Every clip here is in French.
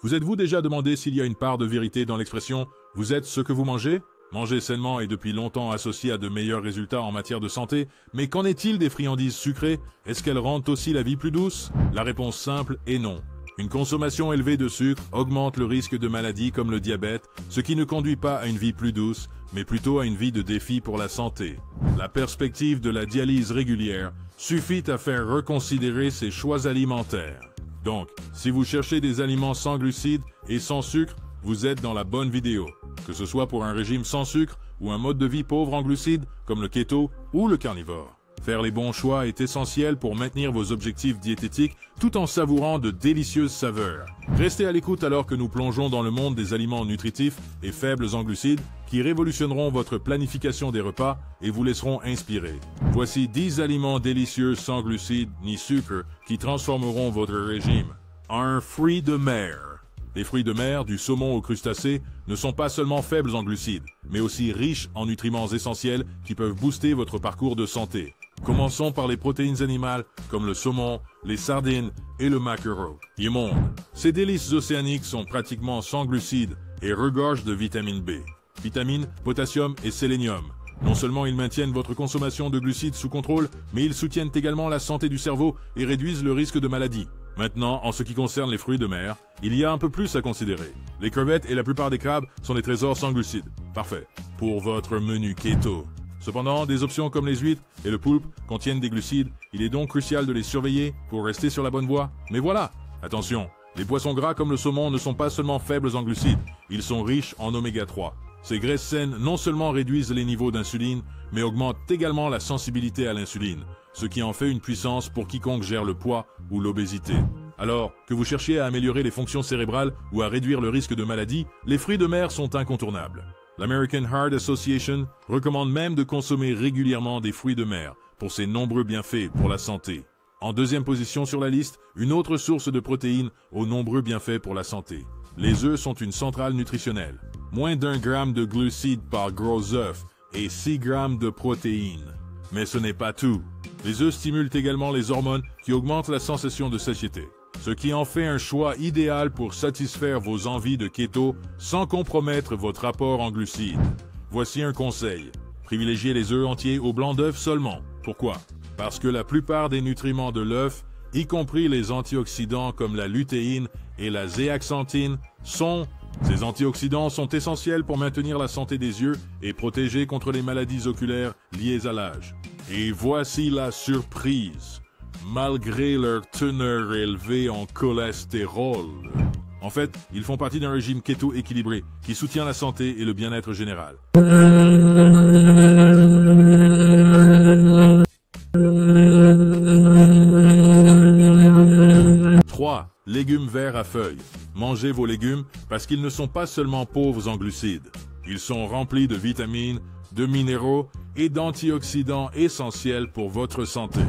Vous êtes-vous déjà demandé s'il y a une part de vérité dans l'expression « vous êtes ce que vous mangez » ? Manger sainement est depuis longtemps associé à de meilleurs résultats en matière de santé, mais qu'en est-il des friandises sucrées? Est-ce qu'elles rendent aussi la vie plus douce? La réponse simple est non. Une consommation élevée de sucre augmente le risque de maladies comme le diabète, ce qui ne conduit pas à une vie plus douce, mais plutôt à une vie de défi pour la santé. La perspective de la dialyse régulière suffit à faire reconsidérer ses choix alimentaires. Donc, si vous cherchez des aliments sans glucides et sans sucre, vous êtes dans la bonne vidéo. Que ce soit pour un régime sans sucre ou un mode de vie pauvre en glucides, comme le keto ou le carnivore. Faire les bons choix est essentiel pour maintenir vos objectifs diététiques tout en savourant de délicieuses saveurs. Restez à l'écoute alors que nous plongeons dans le monde des aliments nutritifs et faibles en glucides qui révolutionneront votre planification des repas et vous laisseront inspirer. Voici 10 aliments délicieux sans glucides ni sucre qui transformeront votre régime. 1. Fruits de mer. Les fruits de mer, du saumon aux crustacés, ne sont pas seulement faibles en glucides, mais aussi riches en nutriments essentiels qui peuvent booster votre parcours de santé. Commençons par les protéines animales, comme le saumon, les sardines et le maquereau. Immonde. Ces délices océaniques sont pratiquement sans glucides et regorgent de vitamine B. Vitamines, potassium et sélénium. Non seulement ils maintiennent votre consommation de glucides sous contrôle, mais ils soutiennent également la santé du cerveau et réduisent le risque de maladie. Maintenant, en ce qui concerne les fruits de mer, il y a un peu plus à considérer. Les crevettes et la plupart des crabes sont des trésors sans glucides. Parfait. Pour votre menu keto. Cependant, des options comme les huîtres et le poulpe contiennent des glucides. Il est donc crucial de les surveiller pour rester sur la bonne voie. Mais voilà! Attention, les poissons gras comme le saumon ne sont pas seulement faibles en glucides, ils sont riches en oméga 3. Ces graisses saines non seulement réduisent les niveaux d'insuline, mais augmentent également la sensibilité à l'insuline, ce qui en fait une puissance pour quiconque gère le poids ou l'obésité. Alors, que vous cherchiez à améliorer les fonctions cérébrales ou à réduire le risque de maladie, les fruits de mer sont incontournables. L'American Heart Association recommande même de consommer régulièrement des fruits de mer pour ses nombreux bienfaits pour la santé. En deuxième position sur la liste, une autre source de protéines aux nombreux bienfaits pour la santé. Les œufs sont une centrale nutritionnelle. Moins d'1 gramme de glucides par gros œuf et 6 grammes de protéines. Mais ce n'est pas tout. Les œufs stimulent également les hormones qui augmentent la sensation de satiété, ce qui en fait un choix idéal pour satisfaire vos envies de keto sans compromettre votre apport en glucides. Voici un conseil. Privilégiez les œufs entiers au blanc d'œuf seulement. Pourquoi? Parce que la plupart des nutriments de l'œuf, y compris les antioxydants comme la lutéine et la zéaxanthine, Ces antioxydants sont essentiels pour maintenir la santé des yeux et protéger contre les maladies oculaires liées à l'âge. Et voici la surprise. Malgré leur teneur élevée en cholestérol. En fait, ils font partie d'un régime keto équilibré qui soutient la santé et le bien-être général. 3. Légumes verts à feuilles. Mangez vos légumes parce qu'ils ne sont pas seulement pauvres en glucides. Ils sont remplis de vitamines, de minéraux et d'antioxydants essentiels pour votre santé.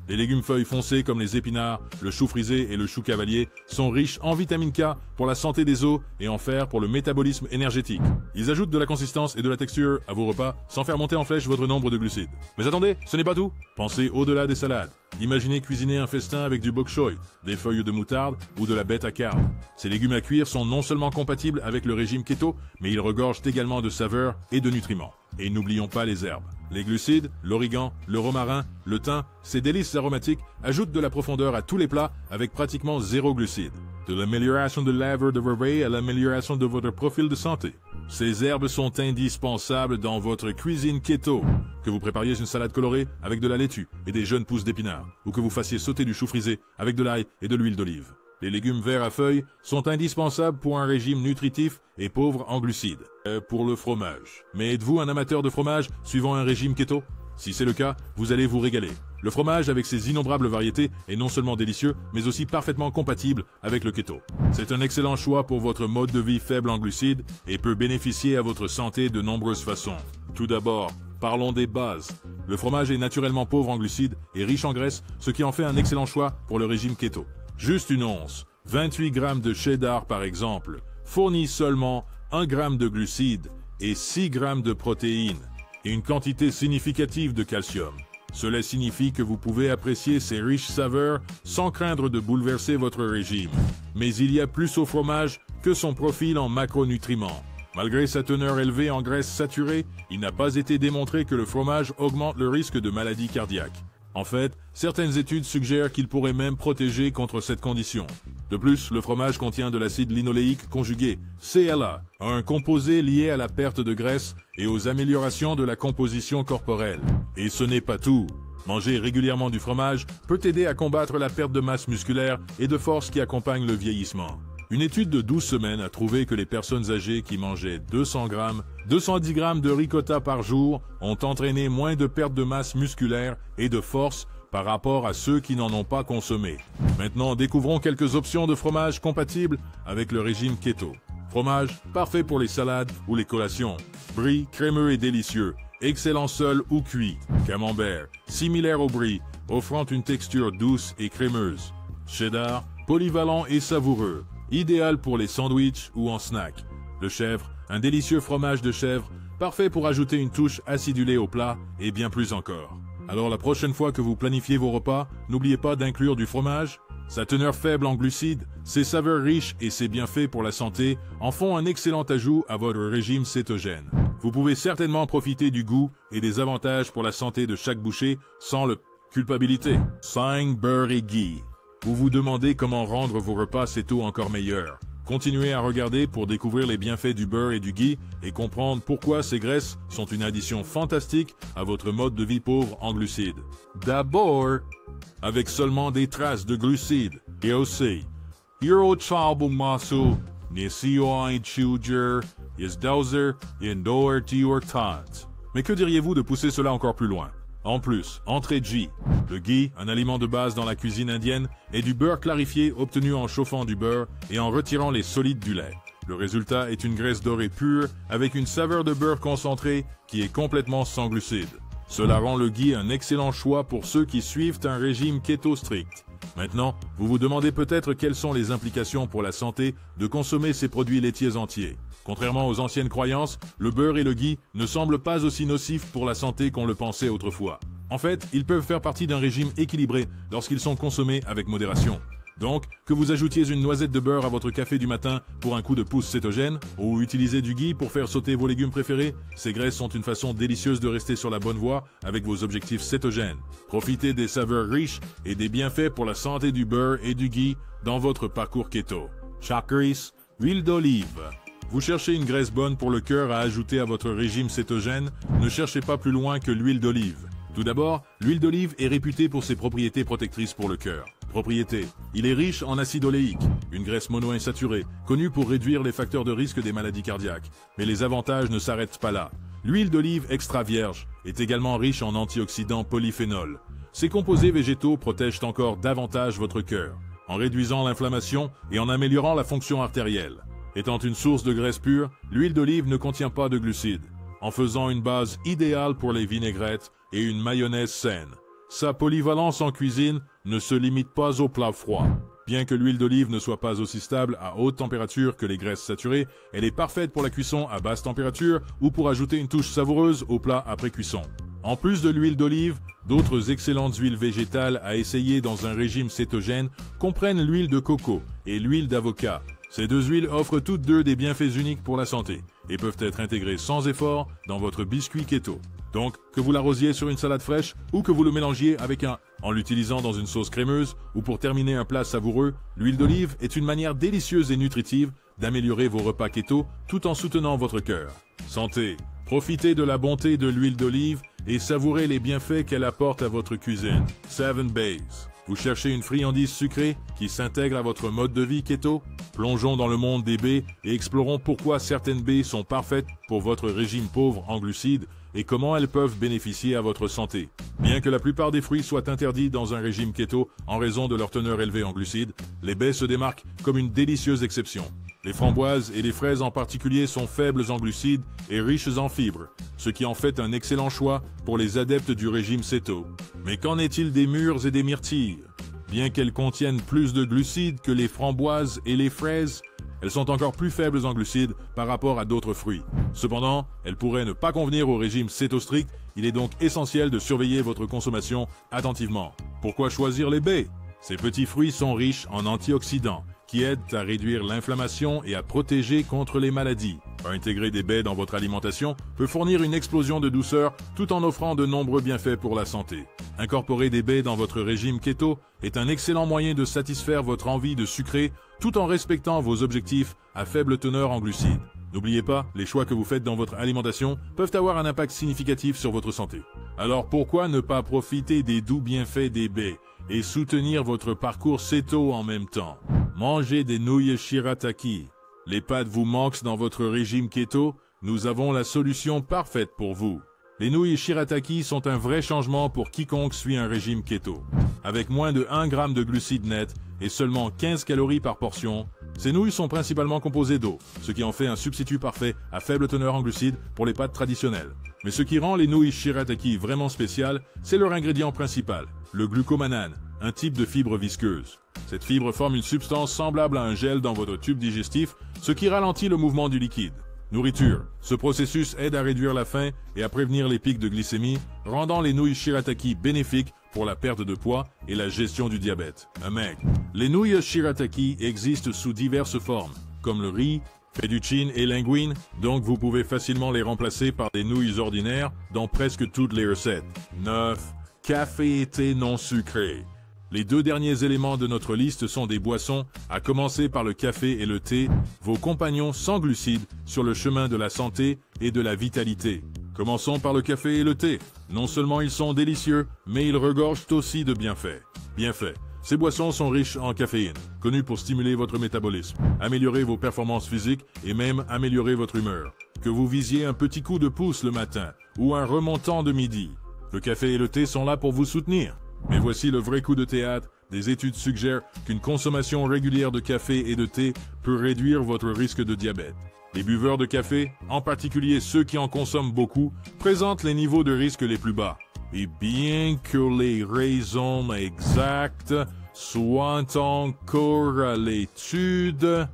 Les légumes feuilles foncées comme les épinards, le chou frisé et le chou cavalier sont riches en vitamine K pour la santé des os et en fer pour le métabolisme énergétique. Ils ajoutent de la consistance et de la texture à vos repas sans faire monter en flèche votre nombre de glucides. Mais attendez, ce n'est pas tout. Pensez au-delà des salades. Imaginez cuisiner un festin avec du bok choy, des feuilles de moutarde ou de la bêta-carbe. Ces légumes à cuire sont non seulement compatibles avec le régime keto, mais ils regorgent également de saveurs et de nutriments. Et n'oublions pas les herbes. Les glucides, l'origan, le romarin, le thym, ces délices aromatiques ajoutent de la profondeur à tous les plats avec pratiquement zéro glucides. De l'amélioration de l'œuvre de vos veilles à l'amélioration de votre profil de santé. Ces herbes sont indispensables dans votre cuisine keto. Que vous prépariez une salade colorée avec de la laitue et des jeunes pousses d'épinards, ou que vous fassiez sauter du chou frisé avec de l'ail et de l'huile d'olive. Les légumes verts à feuilles sont indispensables pour un régime nutritif et pauvre en glucides. Pour le fromage. Mais êtes-vous un amateur de fromage suivant un régime keto? Si c'est le cas, vous allez vous régaler. Le fromage avec ses innombrables variétés est non seulement délicieux, mais aussi parfaitement compatible avec le keto. C'est un excellent choix pour votre mode de vie faible en glucides et peut bénéficier à votre santé de nombreuses façons. Tout d'abord, parlons des bases. Le fromage est naturellement pauvre en glucides et riche en graisse, ce qui en fait un excellent choix pour le régime keto. Juste une once, 28 grammes de cheddar par exemple, fournit seulement 1 gramme de glucides et 6 grammes de protéines, et une quantité significative de calcium. Cela signifie que vous pouvez apprécier ces riches saveurs sans craindre de bouleverser votre régime. Mais il y a plus au fromage que son profil en macronutriments. Malgré sa teneur élevée en graisses saturées, il n'a pas été démontré que le fromage augmente le risque de maladie cardiaque. En fait, certaines études suggèrent qu'il pourrait même protéger contre cette condition. De plus, le fromage contient de l'acide linoléique conjugué, CLA, un composé lié à la perte de graisse et aux améliorations de la composition corporelle. Et ce n'est pas tout. Manger régulièrement du fromage peut aider à combattre la perte de masse musculaire et de force qui accompagne le vieillissement. Une étude de 12 semaines a trouvé que les personnes âgées qui mangeaient 210 grammes de ricotta par jour ont entraîné moins de perte de masse musculaire et de force par rapport à ceux qui n'en ont pas consommé. Maintenant, découvrons quelques options de fromage compatibles avec le régime keto. Fromage, parfait pour les salades ou les collations. Brie, crémeux et délicieux, excellent seul ou cuit. Camembert, similaire au brie, offrant une texture douce et crémeuse. Cheddar, polyvalent et savoureux. Idéal pour les sandwichs ou en snack. Le chèvre, un délicieux fromage de chèvre, parfait pour ajouter une touche acidulée au plat et bien plus encore. Alors la prochaine fois que vous planifiez vos repas, n'oubliez pas d'inclure du fromage. Sa teneur faible en glucides, ses saveurs riches et ses bienfaits pour la santé en font un excellent ajout à votre régime cétogène. Vous pouvez certainement profiter du goût et des avantages pour la santé de chaque bouchée sans le culpabilité. 5 beurre et ghee. Vous vous demandez comment rendre vos repas céto encore meilleurs. Continuez à regarder pour découvrir les bienfaits du beurre et du ghee et comprendre pourquoi ces graisses sont une addition fantastique à votre mode de vie pauvre en glucides. D'abord, avec seulement des traces de glucides. Et aussi, Euro Chalbo Masu, Nisio ein Chuger, is Dowser, Indoor Tior Tant. Mais que diriez-vous de pousser cela encore plus loin? En plus, entrée de ghee. Le ghee, un aliment de base dans la cuisine indienne, est du beurre clarifié obtenu en chauffant du beurre et en retirant les solides du lait. Le résultat est une graisse dorée pure avec une saveur de beurre concentré qui est complètement sans glucides. Cela rend le ghee un excellent choix pour ceux qui suivent un régime keto strict. Maintenant, vous vous demandez peut-être quelles sont les implications pour la santé de consommer ces produits laitiers entiers. Contrairement aux anciennes croyances, le beurre et le ghee ne semblent pas aussi nocifs pour la santé qu'on le pensait autrefois. En fait, ils peuvent faire partie d'un régime équilibré lorsqu'ils sont consommés avec modération. Donc, que vous ajoutiez une noisette de beurre à votre café du matin pour un coup de pouce cétogène, ou utilisez du ghee pour faire sauter vos légumes préférés, ces graisses sont une façon délicieuse de rester sur la bonne voie avec vos objectifs cétogènes. Profitez des saveurs riches et des bienfaits pour la santé du beurre et du ghee dans votre parcours keto. Chakris, huile d'olive. Vous cherchez une graisse bonne pour le cœur à ajouter à votre régime cétogène, ne cherchez pas plus loin que l'huile d'olive. Tout d'abord, l'huile d'olive est réputée pour ses propriétés protectrices pour le cœur. Propriété. Il est riche en acide oléique, une graisse monoinsaturée, connue pour réduire les facteurs de risque des maladies cardiaques. Mais les avantages ne s'arrêtent pas là. L'huile d'olive extra vierge est également riche en antioxydants polyphénols. Ces composés végétaux protègent encore davantage votre cœur, en réduisant l'inflammation et en améliorant la fonction artérielle. Étant une source de graisse pure, l'huile d'olive ne contient pas de glucides, en faisant une base idéale pour les vinaigrettes et une mayonnaise saine. Sa polyvalence en cuisine ne se limite pas au plat froid. Bien que l'huile d'olive ne soit pas aussi stable à haute température que les graisses saturées, elle est parfaite pour la cuisson à basse température ou pour ajouter une touche savoureuse au plat après cuisson. En plus de l'huile d'olive, d'autres excellentes huiles végétales à essayer dans un régime cétogène comprennent l'huile de coco et l'huile d'avocat. Ces deux huiles offrent toutes deux des bienfaits uniques pour la santé et peuvent être intégrées sans effort dans votre biscuit keto. Donc, que vous l'arrosiez sur une salade fraîche ou que vous le mélangiez avec en l'utilisant dans une sauce crémeuse ou pour terminer un plat savoureux, l'huile d'olive est une manière délicieuse et nutritive d'améliorer vos repas keto tout en soutenant votre cœur. Santé! Profitez de la bonté de l'huile d'olive et savourez les bienfaits qu'elle apporte à votre cuisine. 7 Bays. Vous cherchez une friandise sucrée qui s'intègre à votre mode de vie keto? Plongeons dans le monde des baies et explorons pourquoi certaines baies sont parfaites pour votre régime pauvre en glucides et comment elles peuvent bénéficier à votre santé. Bien que la plupart des fruits soient interdits dans un régime keto en raison de leur teneur élevée en glucides, les baies se démarquent comme une délicieuse exception. Les framboises et les fraises en particulier sont faibles en glucides et riches en fibres, ce qui en fait un excellent choix pour les adeptes du régime céto. Mais qu'en est-il des mûres et des myrtilles? Bien qu'elles contiennent plus de glucides que les framboises et les fraises, elles sont encore plus faibles en glucides par rapport à d'autres fruits. Cependant, elles pourraient ne pas convenir au régime céto strict, il est donc essentiel de surveiller votre consommation attentivement. Pourquoi choisir les baies? Ces petits fruits sont riches en antioxydants, qui aident à réduire l'inflammation et à protéger contre les maladies. Intégrer des baies dans votre alimentation peut fournir une explosion de douceur tout en offrant de nombreux bienfaits pour la santé. Incorporer des baies dans votre régime keto est un excellent moyen de satisfaire votre envie de sucrer tout en respectant vos objectifs à faible teneur en glucides. N'oubliez pas, les choix que vous faites dans votre alimentation peuvent avoir un impact significatif sur votre santé. Alors pourquoi ne pas profiter des doux bienfaits des baies et soutenir votre parcours céto en même temps? Mangez des nouilles shirataki. Les pâtes vous manquent dans votre régime keto? Nous avons la solution parfaite pour vous. Les nouilles shirataki sont un vrai changement pour quiconque suit un régime keto. Avec moins de 1 g de glucides nets et seulement 15 calories par portion, ces nouilles sont principalement composées d'eau, ce qui en fait un substitut parfait à faible teneur en glucides pour les pâtes traditionnelles. Mais ce qui rend les nouilles shirataki vraiment spéciales, c'est leur ingrédient principal, le glucomanane, un type de fibre visqueuse. Cette fibre forme une substance semblable à un gel dans votre tube digestif, ce qui ralentit le mouvement du liquide. Nourriture. Ce processus aide à réduire la faim et à prévenir les pics de glycémie, rendant les nouilles shirataki bénéfiques pour la perte de poids et la gestion du diabète. Les nouilles shirataki existent sous diverses formes, comme le riz, fettuccine et linguine, donc vous pouvez facilement les remplacer par des nouilles ordinaires dans presque toutes les recettes. 9. Café et thé non sucré. Les 2 derniers éléments de notre liste sont des boissons, à commencer par le café et le thé, vos compagnons sans glucides sur le chemin de la santé et de la vitalité. Commençons par le café et le thé. Non seulement ils sont délicieux, mais ils regorgent aussi de bienfaits. Ces boissons sont riches en caféine, connues pour stimuler votre métabolisme, améliorer vos performances physiques et même améliorer votre humeur. Que vous visiez un petit coup de pouce le matin ou un remontant de midi, le café et le thé sont là pour vous soutenir. Mais voici le vrai coup de théâtre. Des études suggèrent qu'une consommation régulière de café et de thé peut réduire votre risque de diabète. Les buveurs de café, en particulier ceux qui en consomment beaucoup, présentent les niveaux de risque les plus bas. Et bien que les raisons exactes soient encore à l'étude,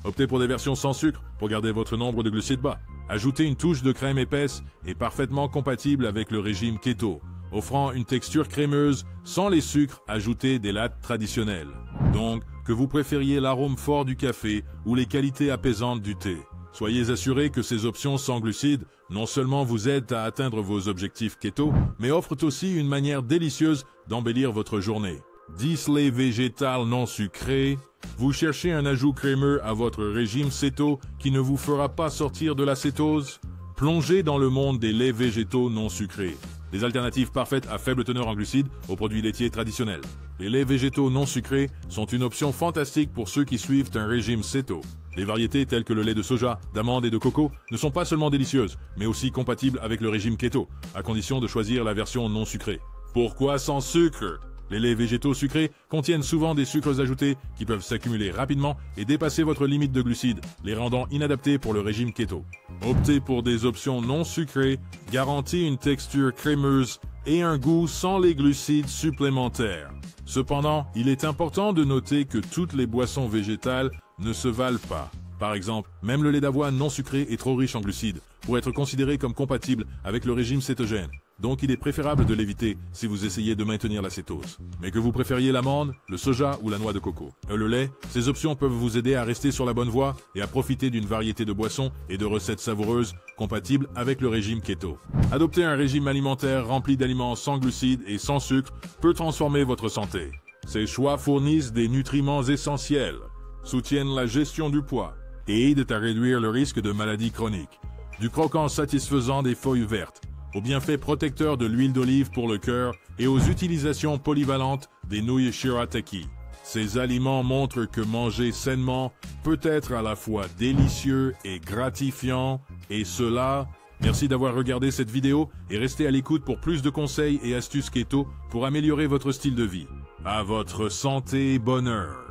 optez pour des versions sans sucre pour garder votre nombre de glucides bas. Ajoutez une touche de crème épaisse et parfaitement compatible avec le régime keto, offrant une texture crémeuse sans les sucres ajoutés des lattes traditionnelles. Donc, que vous préfériez l'arôme fort du café ou les qualités apaisantes du thé, soyez assurés que ces options sans glucides non seulement vous aident à atteindre vos objectifs keto, mais offrent aussi une manière délicieuse d'embellir votre journée. 10 laits végétal non sucrés. Vous cherchez un ajout crémeux à votre régime céto qui ne vous fera pas sortir de la cétose? Plongez dans le monde des laits végétaux non sucrés. Des alternatives parfaites à faible teneur en glucides aux produits laitiers traditionnels. Les laits végétaux non sucrés sont une option fantastique pour ceux qui suivent un régime céto. Les variétés telles que le lait de soja, d'amande et de coco ne sont pas seulement délicieuses, mais aussi compatibles avec le régime keto, à condition de choisir la version non sucrée. Pourquoi sans sucre? Les laits végétaux sucrés contiennent souvent des sucres ajoutés qui peuvent s'accumuler rapidement et dépasser votre limite de glucides, les rendant inadaptés pour le régime keto. Optez pour des options non sucrées, garanties une texture crémeuse et un goût sans les glucides supplémentaires. Cependant, il est important de noter que toutes les boissons végétales ne se valent pas. Par exemple, même le lait d'avoine non sucré est trop riche en glucides pour être considéré comme compatible avec le régime cétogène. Donc il est préférable de l'éviter si vous essayez de maintenir la cétose. Mais que vous préfériez l'amande, le soja ou la noix de coco. Le lait, ces options peuvent vous aider à rester sur la bonne voie et à profiter d'une variété de boissons et de recettes savoureuses compatibles avec le régime keto. Adopter un régime alimentaire rempli d'aliments sans glucides et sans sucre peut transformer votre santé. Ces choix fournissent des nutriments essentiels, soutiennent la gestion du poids et aident à réduire le risque de maladies chroniques. Du croquant satisfaisant des feuilles vertes, aux bienfaits protecteurs de l'huile d'olive pour le cœur et aux utilisations polyvalentes des nouilles shirataki. Ces aliments montrent que manger sainement peut être à la fois délicieux et gratifiant, et cela... Merci d'avoir regardé cette vidéo et restez à l'écoute pour plus de conseils et astuces keto pour améliorer votre style de vie. À votre santé et bonheur!